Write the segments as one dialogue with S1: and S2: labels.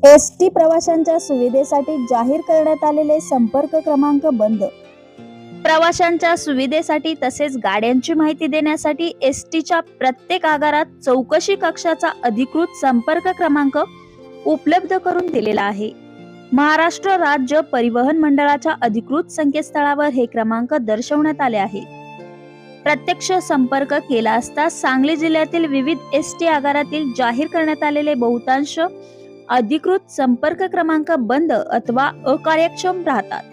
S1: ST प्रवाशांच्या सुविधेसाठी जाहीर करण्यात आलेले संपर्क क्रमांक बंद. प्रवाशांच्या सुविधेसाठी तसेच गाड्यांची माहिती देण्यासाठी एसटीच्या प्रत्येक आगारात चौकशी कक्षाचा अधिकृत संपर्क क्रमांक उपलब्ध करून दिलेला आहे. महाराष्ट्र राज्य परिवहन मंडळाच्या अधिकृत संकेतस्थळावर हे क्रमांक दर्शवण्यात आले आहे. प्रत्यक्ष संपर्क केला असता सांगली जिल्ह्यातील विविध एसटी आगारातील जाहीर करण्यात आलेले बहुतांश अधिकृत संपर्क क्रमांक बंद अथवा अकार्यक्षम राहतात.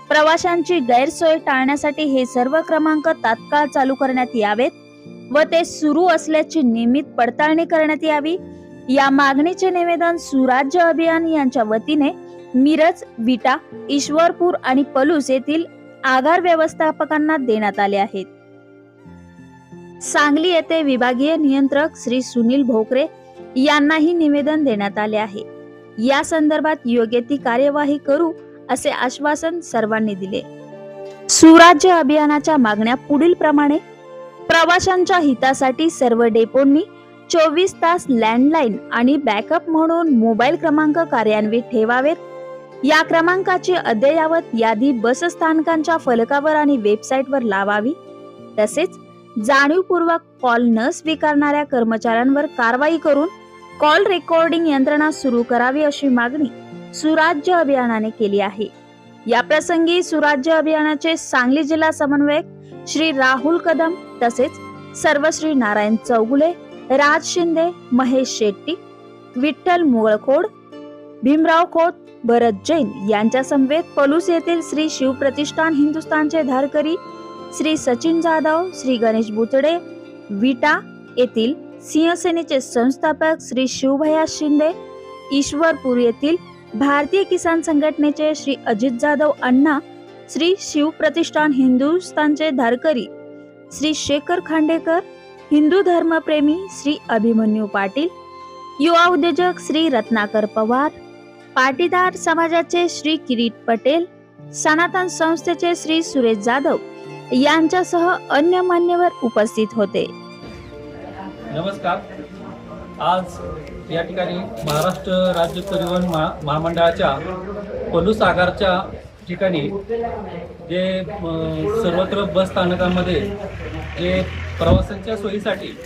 S1: प्रवाशांची गैरसोय टाळण्यासाठी हे सर्व क्रमांक तात्काळ चालू करण्यात यावेत व ते सुरू असल्याची नियमित पडताळणी करण्यात यावी, या मागणीचे निवेदन सुराज्य अभियान यांच्या वतीने मिरज, विटा, ईश्वरपूर आणि पलूस येथील आगार व्यवस्थापकांना देण्यात आले आहेत. सांगली येथे विभागीय नियंत्रक श्री सुनील भोकरे यांनाही निवेदन देण्यात आले आहे. या संदर्भात योग्य ती कार्यवाही करू असे आश्वासन सर्वांनी दिले. सुराज्य अभियानाच्या मागण्या पुढील प्रमाणे: प्रवाशांच्या हितासाठी सर्व डेपोंनी 24 तास लँडलाईन आणि बॅकअप म्हणून मोबाईल क्रमांक कार्यान्वित ठेवावेत. या क्रमांकाची अद्ययावत यादी बसस्थानकांच्या फलकावर आणि वेबसाईटवर लावावी. तसेच जाणीवपूर्वक कॉल न स्वीकारणाऱ्या कर्मचाऱ्यांवर कारवाई करून कॉल रेकॉर्डिंग यंत्रणा सुरू करावी अशी मागणी सुराज्य अभियानाने केली आहे. या प्रसंगी सुराज्य अभियानाचे सांगली जिल्हा समन्वयक श्री राहुल कदम तसेच सर्वश्री नारायण चौगुले, राज शिंदे, महेश शेट्टी, विठ्ठल मुगळखोड, भीमराव खोत, भरत जैन यांच्या समवेत पलूस येथील श्री शिवप्रतिष्ठान हिंदुस्थानचे धारकरी श्री सचिन जाधव, श्री गणेश बुतडे, विटा येथील सिंहसेनेचे संस्थापक श्री शिवभैया शिंदे, ईश्वरपूर येथील भारतीय किसान संघटनेचे श्री अजित जाधव अण्णा, श्री शिवप्रतिष्ठान हिंदुस्थानचे धारकरी श्री शेखर खांडेकर, हिंदू धर्मप्रेमी श्री अभिमन्यू पाटील, युवा उद्योजक श्री रत्नाकर पवार, पाटीदार समाजाचे श्री किरीट पटेल, सनातन संस्थेचे श्री सुरेश जाधव यांच्यासह अन्य मान्यवर उपस्थित होते.
S2: नमस्कार. आज या ठिकाणी महाराष्ट्र राज्य परिवहन महामंडळाच्या पलूस आगारच्या ठिकाणी जे सर्वत्र बस स्थानकांमध्ये जे प्रवाशांच्या सोयीसाठी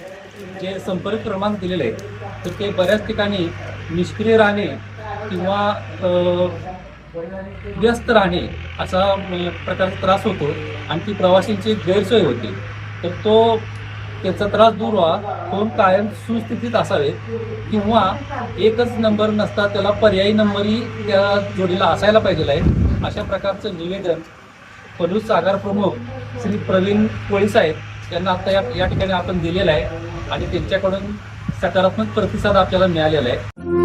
S2: जे संपर्क क्रमांक दिलेले आहेत तर ते बऱ्याच ठिकाणी निष्क्रिय राहणे किंवा व्यस्त राहणे असा प्रकारचा त्रास होतो आणि ती प्रवाशांची गैरसोय होती. तर त्याचा त्रास दूर व्हावा, फोन कायम सुस्थितीत असावे किंवा एकच नंबर नसता त्याला पर्यायी नंबरही त्या जोडीला असायला पाहिजे आहे, अशा प्रकारचं निवेदन पलूस आगार प्रमुख श्री प्रवीण कोळी साहेब यांना आता या ठिकाणी आपण दिलेलं आहे आणि त्यांच्याकडून सकारात्मक प्रतिसाद आपल्याला मिळालेला आहे.